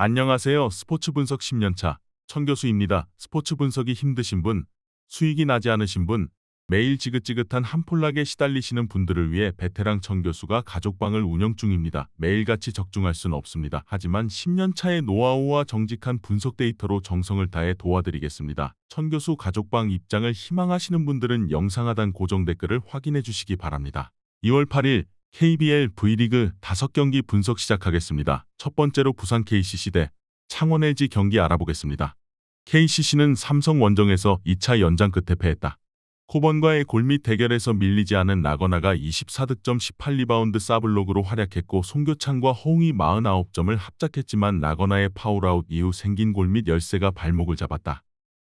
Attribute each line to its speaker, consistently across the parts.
Speaker 1: 안녕하세요. 스포츠 분석 10년차 천교수입니다. 스포츠 분석이 힘드신 분, 수익이 나지 않으신 분, 매일 지긋지긋한 한폴락에 시달리시는 분들을 위해 베테랑 천교수가 가족방을 운영 중입니다. 매일같이 적중할 수는 없습니다. 하지만 10년차의 노하우와 정직한 분석 데이터로 정성을 다해 도와드리겠습니다. 천교수 가족방 입장을 희망하시는 분들은 영상 하단 고정 댓글을 확인해 주시기 바랍니다. 2월 8일 KBL V리그 5경기 분석 시작하겠습니다. 첫 번째로 부산 KCC 대 창원 LG 경기 알아보겠습니다. KCC는 삼성 원정에서 2차 연장 끝에 패했다. 코번과의 골밑 대결에서 밀리지 않은 나거나가 24득점 18리바운드 사블록으로 활약했고 송교창과 허웅이 49점을 합작했지만 나거나의 파울아웃 이후 생긴 골밑 열세가 발목을 잡았다.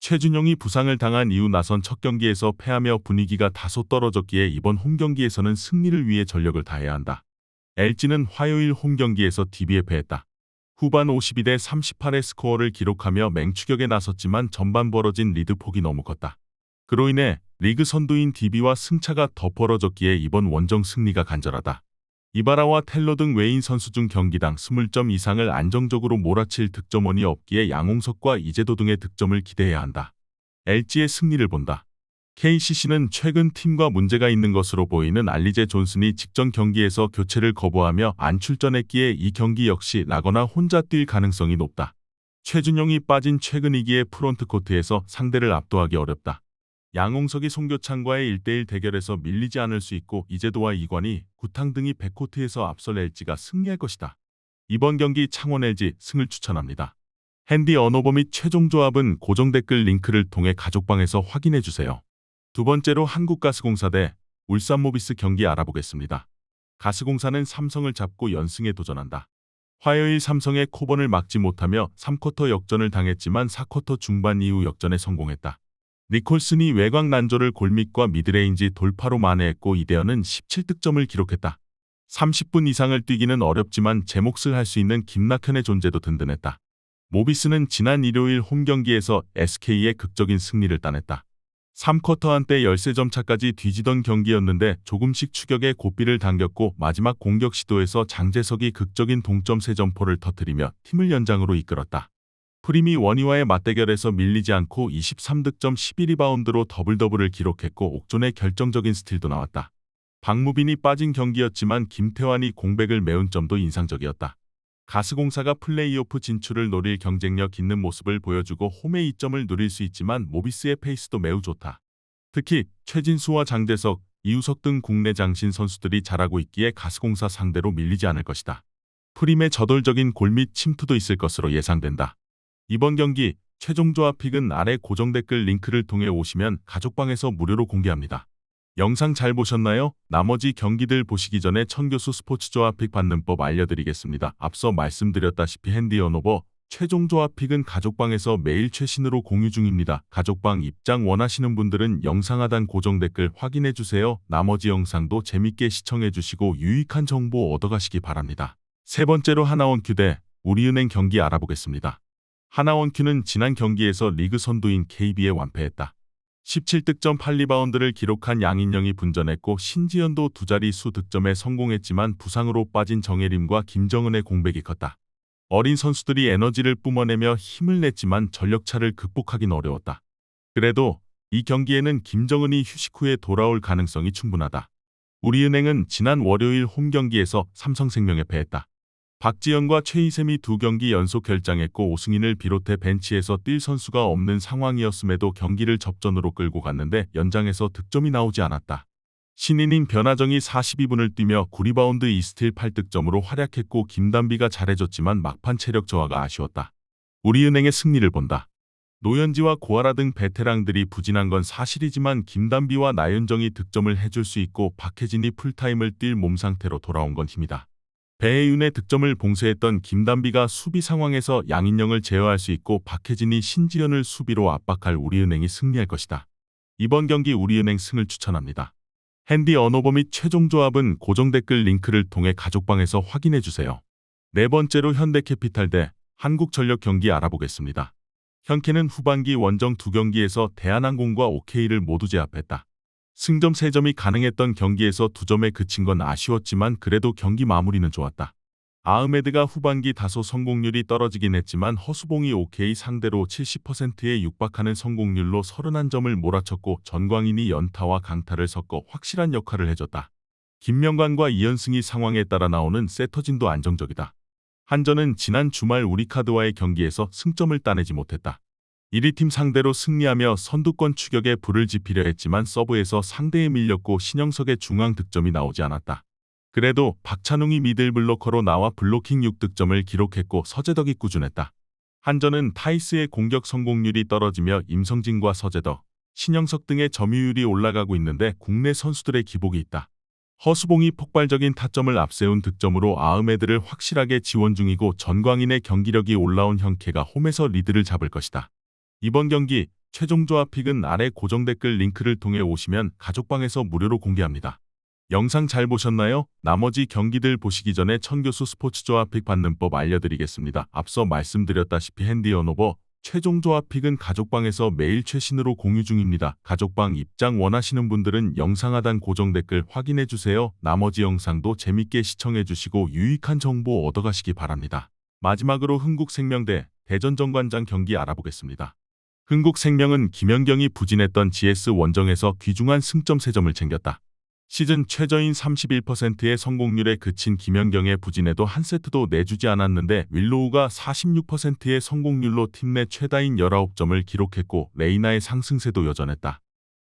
Speaker 1: 최준용이 부상을 당한 이후 나선 첫 경기에서 패하며 분위기가 다소 떨어졌기에 이번 홈경기에서는 승리를 위해 전력을 다해야 한다. LG는 화요일 홈경기에서 DB에 패했다. 후반 52대 38의 스코어를 기록하며 맹추격에 나섰지만 전반 벌어진 리드폭이 너무 컸다. 그로 인해 리그 선두인 DB와 승차가 더 벌어졌기에 이번 원정 승리가 간절하다. 이바라와 텔러 등 외인 선수 중 경기당 20점 이상을 안정적으로 몰아칠 득점원이 없기에 양홍석과 이재도 등의 득점을 기대해야 한다. LG의 승리를 본다. KCC는 최근 팀과 문제가 있는 것으로 보이는 알리제 존슨이 직전 경기에서 교체를 거부하며 안 출전했기에 이 경기 역시 나거나 혼자 뛸 가능성이 높다. 최준용이 빠진 최근 2기의 프론트코트에서 상대를 압도하기 어렵다. 양홍석이 송교창과의 1대1 대결에서 밀리지 않을 수 있고 이재도와 이관희, 구탕 등이 백코트에서 앞설 LG가 승리할 것이다. 이번 경기 창원 LG 승을 추천합니다. 핸디 언어버 및 최종 조합은 고정 댓글 링크를 통해 가족방에서 확인해주세요. 두 번째로 한국가스공사 대 울산모비스 경기 알아보겠습니다. 가스공사는 삼성을 잡고 연승에 도전한다. 화요일 삼성의 코번을 막지 못하며 3쿼터 역전을 당했지만 4쿼터 중반 이후 역전에 성공했다. 니콜슨이 외곽 난조를 골밑과 미드레인지 돌파로 만회했고 이대현은 17득점을 기록했다. 30분 이상을 뛰기는 어렵지만 제 몫을 할 수 있는 김낙현의 존재도 든든했다. 모비스는 지난 일요일 홈경기에서 SK의 극적인 승리를 따냈다. 3쿼터 한때 13점 차까지 뒤지던 경기였는데 조금씩 추격에 고삐를 당겼고 마지막 공격 시도에서 장재석이 극적인 동점 3점포를 터뜨리며 팀을 연장으로 이끌었다. 프림이 원희와의 맞대결에서 밀리지 않고 23득점 12리바운드로 더블더블을 기록했고 옥존의 결정적인 스틸도 나왔다. 박무빈이 빠진 경기였지만 김태환이 공백을 메운 점도 인상적이었다. 가스공사가 플레이오프 진출을 노릴 경쟁력 있는 모습을 보여주고 홈의 이점을 누릴 수 있지만 모비스의 페이스도 매우 좋다. 특히 최진수와 장재석, 이우석 등 국내 장신 선수들이 잘하고 있기에 가스공사 상대로 밀리지 않을 것이다. 프림의 저돌적인 골밑 침투도 있을 것으로 예상된다. 이번 경기 최종 조합 픽은 아래 고정 댓글 링크를 통해 오시면 가족방에서 무료로 공개합니다. 영상 잘 보셨나요? 나머지 경기들 보시기 전에 천교수 스포츠 조합 픽 받는 법 알려드리겠습니다. 앞서 말씀드렸다시피 핸디 언어버 최종 조합 픽은 가족방에서 매일 최신으로 공유 중입니다. 가족방 입장 원하시는 분들은 영상 하단 고정 댓글 확인해주세요. 나머지 영상도 재밌게 시청해주시고 유익한 정보 얻어가시기 바랍니다. 세 번째로 하나원큐 대 우리은행 경기 알아보겠습니다. 하나원큐는 지난 경기에서 리그 선두인 KB에 완패했다. 17득점 8리바운드를 기록한 양인영이 분전했고 신지현도 두 자릿수 득점에 성공했지만 부상으로 빠진 정예림과 김정은의 공백이 컸다. 어린 선수들이 에너지를 뿜어내며 힘을 냈지만 전력차를 극복하긴 어려웠다. 그래도 이 경기에는 김정은이 휴식 후에 돌아올 가능성이 충분하다. 우리은행은 지난 월요일 홈경기에서 삼성생명에 패했다. 박지현과 최희샘이 두 경기 연속 결장했고 오승인을 비롯해 벤치에서 뛸 선수가 없는 상황이었음에도 경기를 접전으로 끌고 갔는데 연장에서 득점이 나오지 않았다. 신인인 변하정이 42분을 뛰며 9리바운드 2스틸 8득점으로 활약했고 김단비가 잘해줬지만 막판 체력 저하가 아쉬웠다. 우리은행의 승리를 본다. 노현지와 고아라 등 베테랑들이 부진한 건 사실이지만 김단비와 나윤정이 득점을 해줄 수 있고 박혜진이 풀타임을 뛸 몸 상태로 돌아온 건 힘이다. 배혜윤의 득점을 봉쇄했던 김단비가 수비 상황에서 양인영을 제어할 수 있고 박혜진이 신지현을 수비로 압박할 우리은행이 승리할 것이다. 이번 경기 우리은행 승을 추천합니다. 핸디 언어버 및 최종 조합은 고정 댓글 링크를 통해 가족방에서 확인해주세요. 네 번째로 현대캐피탈 대 한국전력 경기 알아보겠습니다. 현캐는 후반기 원정 2경기에서 대한항공과 OK를 모두 제압했다. 승점 3점이 가능했던 경기에서 2점에 그친 건 아쉬웠지만 그래도 경기 마무리는 좋았다. 아흐메드가 후반기 다소 성공률이 떨어지긴 했지만 허수봉이 OK 상대로 70%에 육박하는 성공률로 31점을 몰아쳤고 전광인이 연타와 강타를 섞어 확실한 역할을 해줬다. 김명관과 이현승이 상황에 따라 나오는 세터진도 안정적이다. 한전은 지난 주말 우리카드와의 경기에서 승점을 따내지 못했다. 1위 팀 상대로 승리하며 선두권 추격에 불을 지피려 했지만 서브에서 상대에 밀렸고 신영석의 중앙 득점이 나오지 않았다. 그래도 박찬웅이 미들블로커로 나와 블로킹 6득점을 기록했고 서재덕이 꾸준했다. 한전은 타이스의 공격 성공률이 떨어지며 임성진과 서재덕, 신영석 등의 점유율이 올라가고 있는데 국내 선수들의 기복이 있다. 허수봉이 폭발적인 타점을 앞세운 득점으로 아흐메드를 확실하게 지원 중이고 전광인의 경기력이 올라온 형케가 홈에서 리드를 잡을 것이다. 이번 경기 최종 조합픽은 아래 고정 댓글 링크를 통해 오시면 가족방에서 무료로 공개합니다. 영상 잘 보셨나요? 나머지 경기들 보시기 전에 천교수 스포츠 조합픽 받는 법 알려드리겠습니다. 앞서 말씀드렸다시피 핸디 언오버 최종 조합픽은 가족방에서 매일 최신으로 공유 중입니다. 가족방 입장 원하시는 분들은 영상 하단 고정 댓글 확인해주세요. 나머지 영상도 재밌게 시청해주시고 유익한 정보 얻어가시기 바랍니다. 마지막으로 흥국생명대 대전정관장 경기 알아보겠습니다. 흥국생명은 김연경이 부진했던 GS 원정에서 귀중한 승점 3점을 챙겼다. 시즌 최저인 31%의 성공률에 그친 김연경의 부진에도 한 세트도 내주지 않았는데 윌로우가 46%의 성공률로 팀 내 최다인 19점을 기록했고 레이나의 상승세도 여전했다.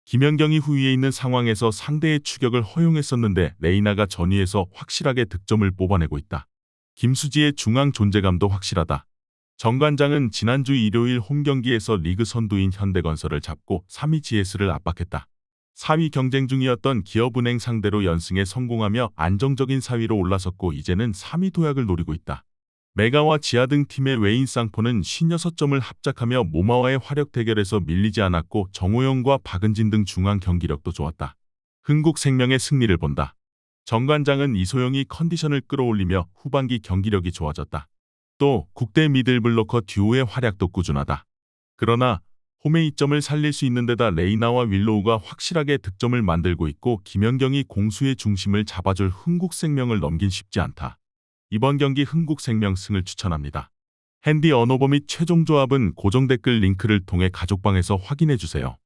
Speaker 1: 김연경이 후위에 있는 상황에서 상대의 추격을 허용했었는데 레이나가 전위에서 확실하게 득점을 뽑아내고 있다. 김수지의 중앙 존재감도 확실하다. 정관장은 지난주 일요일 홈경기에서 리그 선두인 현대건설을 잡고 3위 GS를 압박했다. 4위 경쟁 중이었던 기업은행 상대로 연승에 성공하며 안정적인 4위로 올라섰고 이제는 3위 도약을 노리고 있다. 메가와 지하 등 팀의 외인 쌍포는 56점을 합작하며 모마와의 화력 대결에서 밀리지 않았고 정호영과 박은진 등 중앙 경기력도 좋았다. 흥국생명의 승리를 본다. 정관장은 이소영이 컨디션을 끌어올리며 후반기 경기력이 좋아졌다. 또 국대 미들블로커 듀오의 활약도 꾸준하다. 그러나 홈의 이점을 살릴 수 있는 데다 레이나와 윌로우가 확실하게 득점을 만들고 있고 김연경이 공수의 중심을 잡아줄 흥국생명을 넘긴 쉽지 않다. 이번 경기 흥국생명 승을 추천합니다. 핸디 언오버 및 최종 조합은 고정 댓글 링크를 통해 가족방에서 확인해주세요.